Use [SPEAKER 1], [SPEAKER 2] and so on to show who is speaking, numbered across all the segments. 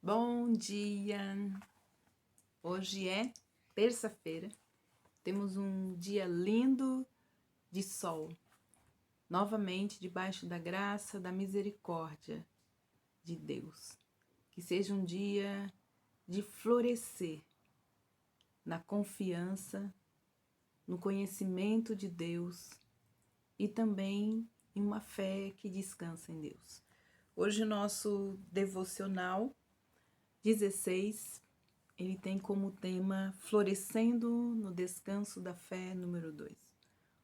[SPEAKER 1] Bom dia! Hoje é terça-feira, temos um dia lindo de sol, novamente debaixo da graça, da misericórdia de Deus. Que seja um dia de florescer na confiança, no conhecimento de Deus e também em uma fé que descansa em Deus. Hoje o nosso devocional 16, ele tem como tema Florescendo no Descanso da Fé, número 2,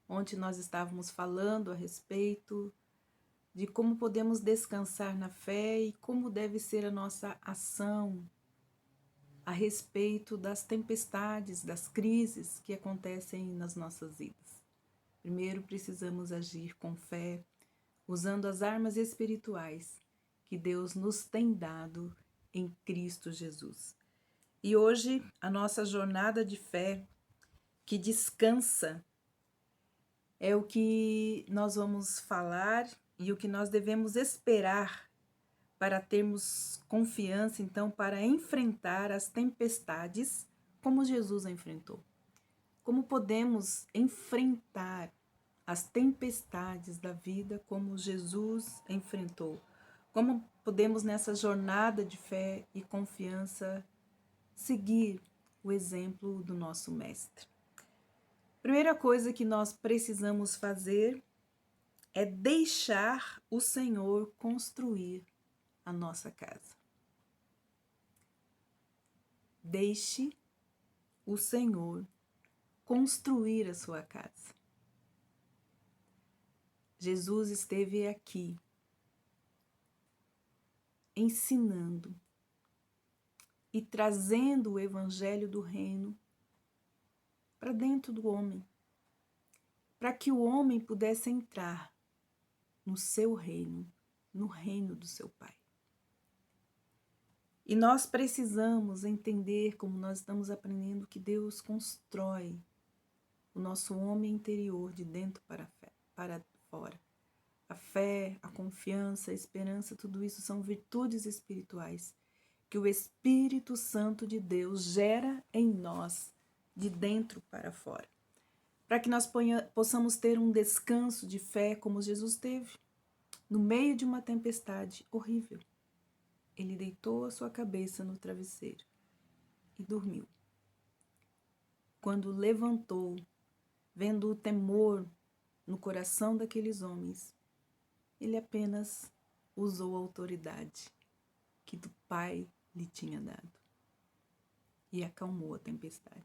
[SPEAKER 1] onde nós estávamos falando a respeito de como podemos descansar na fé e como deve ser a nossa ação a respeito das tempestades, das crises que acontecem nas nossas vidas. Primeiro, precisamos agir com fé, usando as armas espirituais que Deus nos tem dado em Cristo Jesus. E hoje a nossa jornada de fé que descansa é o que nós vamos falar e o que nós devemos esperar para termos confiança, então, para enfrentar as tempestades como Jesus enfrentou. Como podemos enfrentar as tempestades da vida como Jesus enfrentou? Como podemos, nessa jornada de fé e confiança, seguir o exemplo do nosso mestre? Primeira coisa que nós precisamos fazer é deixar o Senhor construir a nossa casa. Deixe o Senhor construir a sua casa. Jesus esteve aqui ensinando e trazendo o evangelho do reino para dentro do homem, para que o homem pudesse entrar no seu reino, no reino do seu Pai. E nós precisamos entender, como nós estamos aprendendo, que Deus constrói o nosso homem interior de dentro para fora. A fé, a confiança, a esperança, tudo isso são virtudes espirituais que o Espírito Santo de Deus gera em nós, de dentro para fora. Para que nós possamos ter um descanso de fé como Jesus teve, no meio de uma tempestade horrível. Ele deitou a sua cabeça no travesseiro e dormiu. Quando levantou, vendo o temor no coração daqueles homens, ele apenas usou a autoridade que do Pai lhe tinha dado e acalmou a tempestade.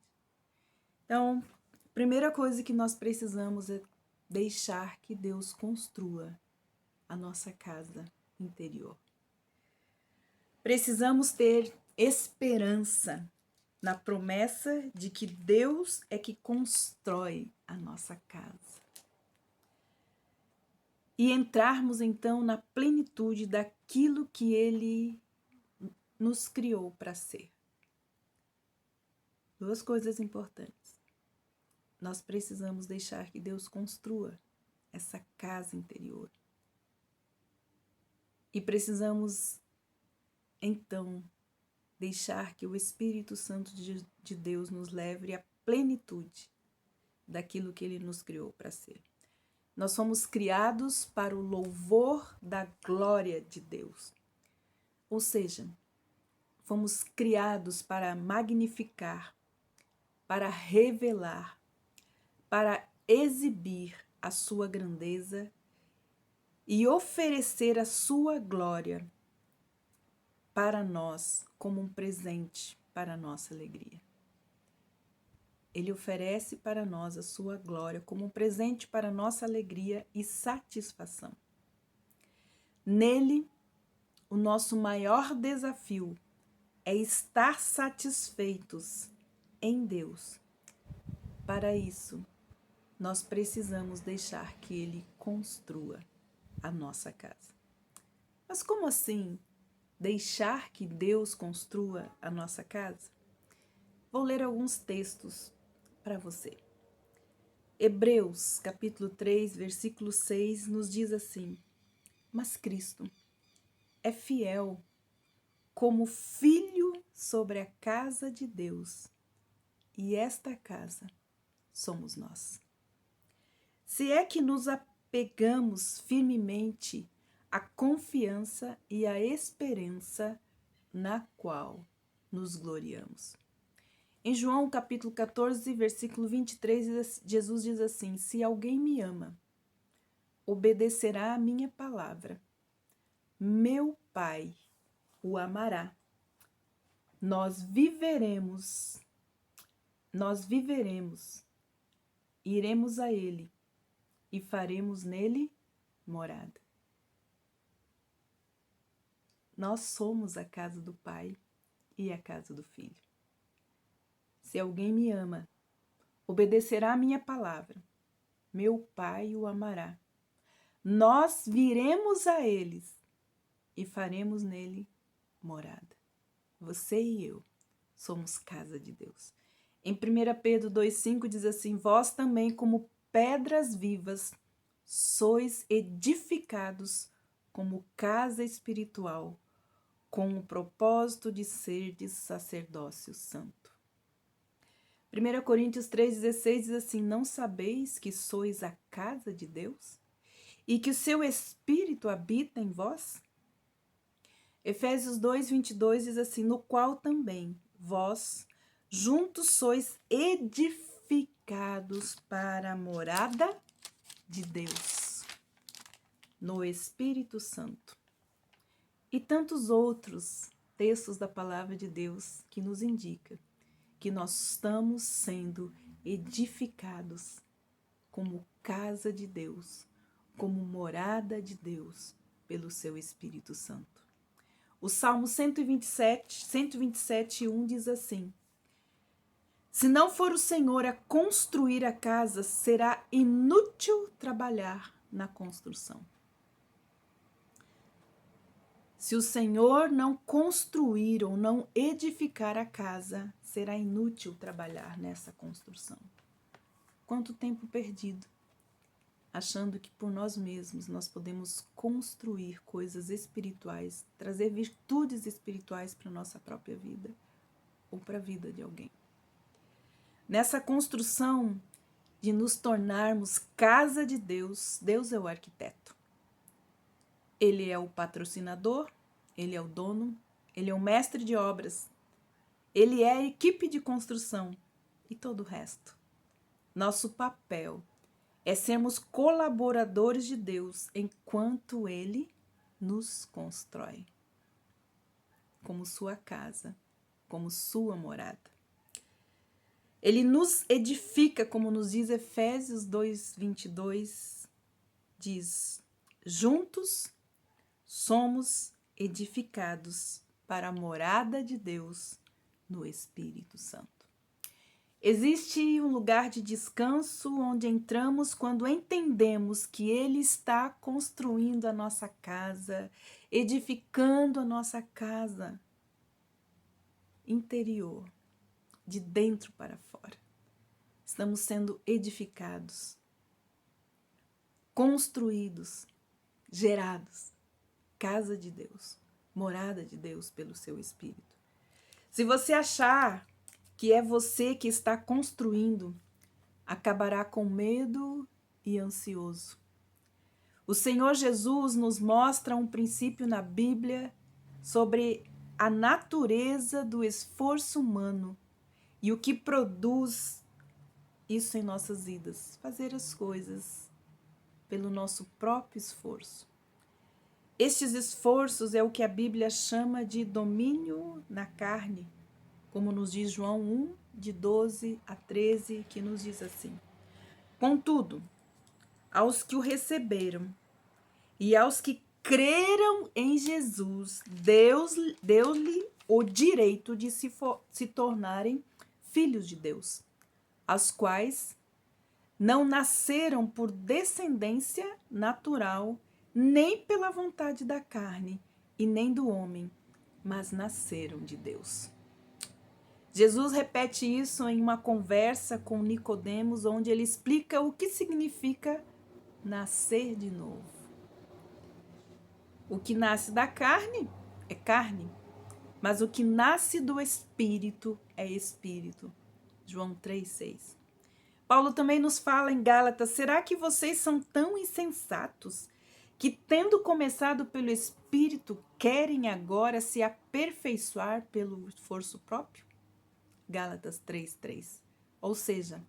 [SPEAKER 1] Então, a primeira coisa que nós precisamos é deixar que Deus construa a nossa casa interior. Precisamos ter esperança na promessa de que Deus é que constrói a nossa casa. E entrarmos então na plenitude daquilo que Ele nos criou para ser. Duas coisas importantes. Nós precisamos deixar que Deus construa essa casa interior. E precisamos então deixar que o Espírito Santo de Deus nos leve à plenitude daquilo que Ele nos criou para ser. Nós fomos criados para o louvor da glória de Deus. Ou seja, fomos criados para magnificar, para revelar, para exibir a sua grandeza e oferecer a sua glória para nós como um presente para a nossa alegria. Ele oferece para nós a sua glória como um presente para a nossa alegria e satisfação. Nele, o nosso maior desafio é estar satisfeitos em Deus. Para isso, nós precisamos deixar que Ele construa a nossa casa. Mas como assim deixar que Deus construa a nossa casa? Vou ler alguns textos para você. Hebreus, capítulo 3, versículo 6, nos diz assim: mas Cristo é fiel, como filho sobre a casa de Deus, e esta casa somos nós. Se é que nos apegamos firmemente à confiança e à esperança na qual nos gloriamos. Em João capítulo 14, versículo 23, Jesus diz assim: se alguém me ama, obedecerá à minha palavra. Meu Pai o amará. Nós viveremos, iremos a ele e faremos nele morada. Nós somos a casa do Pai e a casa do Filho. Se alguém me ama, obedecerá à minha palavra. Meu Pai o amará. Nós viremos a eles e faremos nele morada. Você e eu somos casa de Deus. Em 1 Pedro 2,5 diz assim: vós também, como pedras vivas, sois edificados como casa espiritual, com o propósito de serdes sacerdócio santo. 1 Coríntios 3,16 diz assim: não sabeis que sois a casa de Deus? E que o seu Espírito habita em vós? Efésios 2,22 diz assim: no qual também vós juntos sois edificados para a morada de Deus, no Espírito Santo. E tantos outros textos da palavra de Deus que nos indica que nós estamos sendo edificados como casa de Deus, como morada de Deus, pelo seu Espírito Santo. O Salmo 127:1 diz assim: se não for o Senhor a construir a casa, será inútil trabalhar na construção. Se o Senhor não construir ou não edificar a casa, será inútil trabalhar nessa construção. Quanto tempo perdido, achando que por nós mesmos nós podemos construir coisas espirituais, trazer virtudes espirituais para a nossa própria vida ou para a vida de alguém. Nessa construção de nos tornarmos casa de Deus, Deus é o arquiteto. Ele é o patrocinador, ele é o dono, ele é o mestre de obras, ele é a equipe de construção e todo o resto. Nosso papel é sermos colaboradores de Deus enquanto Ele nos constrói como sua casa, como sua morada. Ele nos edifica, como nos diz Efésios 2:22, diz: juntos somos edificados para a morada de Deus no Espírito Santo. Existe um lugar de descanso onde entramos quando entendemos que Ele está construindo a nossa casa, edificando a nossa casa interior, de dentro para fora. Estamos sendo edificados, construídos, gerados, casa de Deus, morada de Deus pelo seu Espírito. Se você achar que é você que está construindo, acabará com medo e ansioso. O Senhor Jesus nos mostra um princípio na Bíblia sobre a natureza do esforço humano e o que produz isso em nossas vidas, fazer as coisas pelo nosso próprio esforço. Estes esforços é o que a Bíblia chama de domínio na carne, como nos diz João 1, de 12 a 13, que nos diz assim: contudo, aos que o receberam e aos que creram em Jesus, deu-lhe o direito de se tornarem filhos de Deus, as quais não nasceram por descendência natural, nem pela vontade da carne e nem do homem, mas nasceram de Deus. Jesus repete isso em uma conversa com Nicodemos, onde ele explica o que significa nascer de novo. O que nasce da carne é carne, mas o que nasce do Espírito é Espírito. João 3,6. Paulo também nos fala em Gálatas: será que vocês são tão insensatos que, tendo começado pelo Espírito, querem agora se aperfeiçoar pelo esforço próprio? Gálatas 3,3. Ou seja,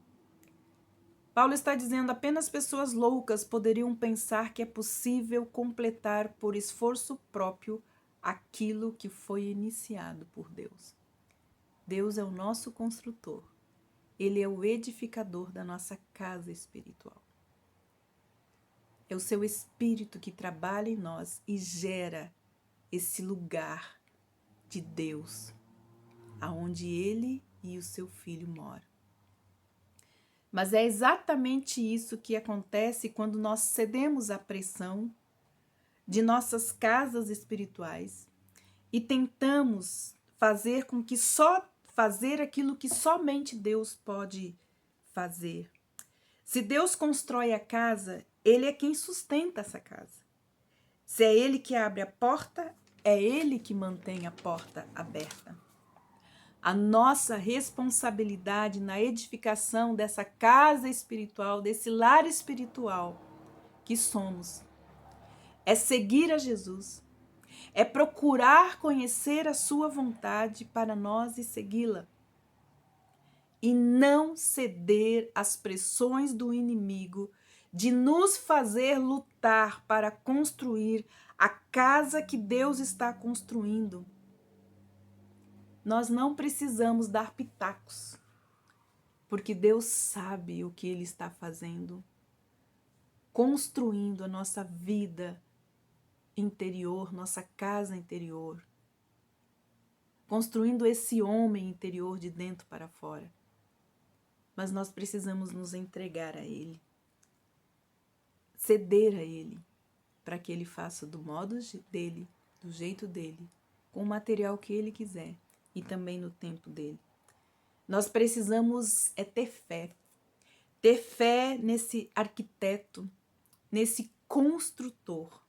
[SPEAKER 1] Paulo está dizendo apenas pessoas loucas poderiam pensar que é possível completar por esforço próprio aquilo que foi iniciado por Deus. Deus é o nosso construtor. Ele é o edificador da nossa casa espiritual. É o seu Espírito que trabalha em nós e gera esse lugar de Deus, aonde Ele e o seu Filho moram. Mas é exatamente isso que acontece quando nós cedemos à pressão de nossas casas espirituais e tentamos fazer com que fazer aquilo que somente Deus pode fazer. Se Deus constrói a casa, Ele é quem sustenta essa casa. Se é Ele que abre a porta, é Ele que mantém a porta aberta. A nossa responsabilidade na edificação dessa casa espiritual, desse lar espiritual que somos, é seguir a Jesus, é procurar conhecer a sua vontade para nós e segui-la. E não ceder às pressões do inimigo de nos fazer lutar para construir a casa que Deus está construindo. Nós não precisamos dar pitacos, porque Deus sabe o que Ele está fazendo, construindo a nossa vida interior, nossa casa interior, construindo esse homem interior de dentro para fora. Mas nós precisamos nos entregar a Ele, ceder a Ele, para que Ele faça do modo dele, do jeito dele, com o material que Ele quiser e também no tempo dele. Nós precisamos ter fé nesse arquiteto, nesse construtor,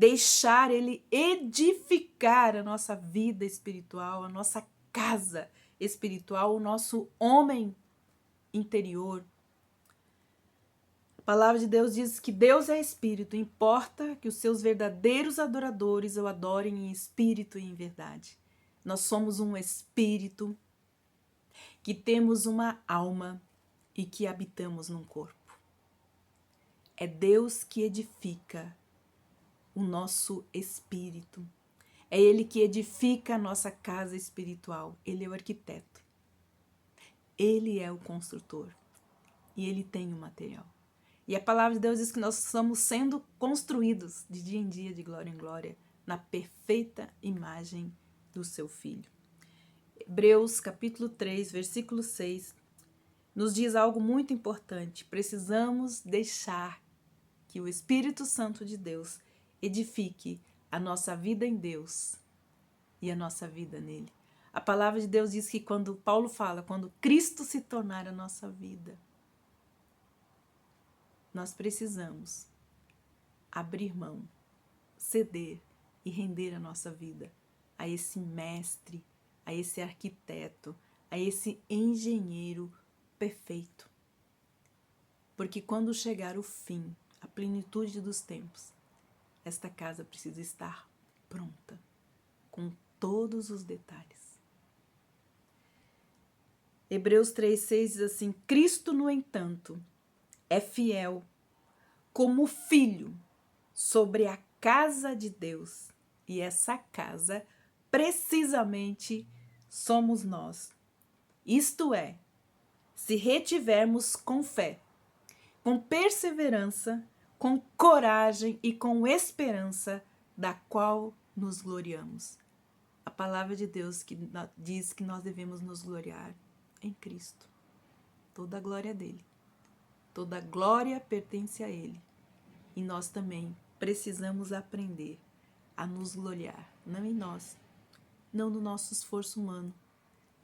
[SPEAKER 1] deixar ele edificar a nossa vida espiritual, a nossa casa espiritual, o nosso homem interior. A palavra de Deus diz que Deus é espírito, importa que os seus verdadeiros adoradores o adorem em espírito e em verdade. Nós somos um espírito que temos uma alma e que habitamos num corpo. É Deus que edifica o nosso espírito. É Ele que edifica a nossa casa espiritual. Ele é o arquiteto. Ele é o construtor. E Ele tem o material. E a palavra de Deus diz que nós estamos sendo construídos de dia em dia, de glória em glória, na perfeita imagem do seu Filho. Hebreus capítulo 3, versículo 6, nos diz algo muito importante. Precisamos deixar que o Espírito Santo de Deus edifique a nossa vida em Deus e a nossa vida nele. A palavra de Deus diz que quando Paulo fala, quando Cristo se tornar a nossa vida, nós precisamos abrir mão, ceder e render a nossa vida a esse mestre, a esse arquiteto, a esse engenheiro perfeito. Porque quando chegar o fim, a plenitude dos tempos, esta casa precisa estar pronta, com todos os detalhes. Hebreus 3,6 diz assim: Cristo, no entanto, é fiel como filho sobre a casa de Deus. E essa casa, precisamente, somos nós. Isto é, se retivermos com fé, com perseverança, com coragem e com esperança, da qual nos gloriamos. A palavra de Deus que diz que nós devemos nos gloriar em Cristo. Toda a glória dele. Toda a glória pertence a Ele. E nós também precisamos aprender a nos gloriar, não em nós, não no nosso esforço humano,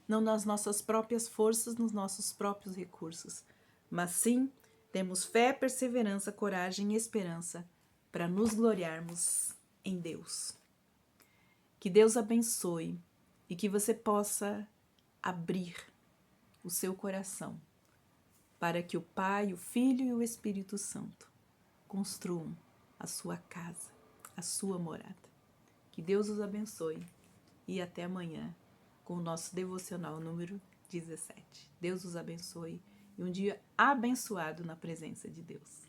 [SPEAKER 1] não nas nossas próprias forças, nos nossos próprios recursos, mas sim temos fé, perseverança, coragem e esperança para nos gloriarmos em Deus. Que Deus abençoe e que você possa abrir o seu coração para que o Pai, o Filho e o Espírito Santo construam a sua casa, a sua morada. Que Deus os abençoe e até amanhã com o nosso devocional número 17. Deus os abençoe e um dia abençoado na presença de Deus.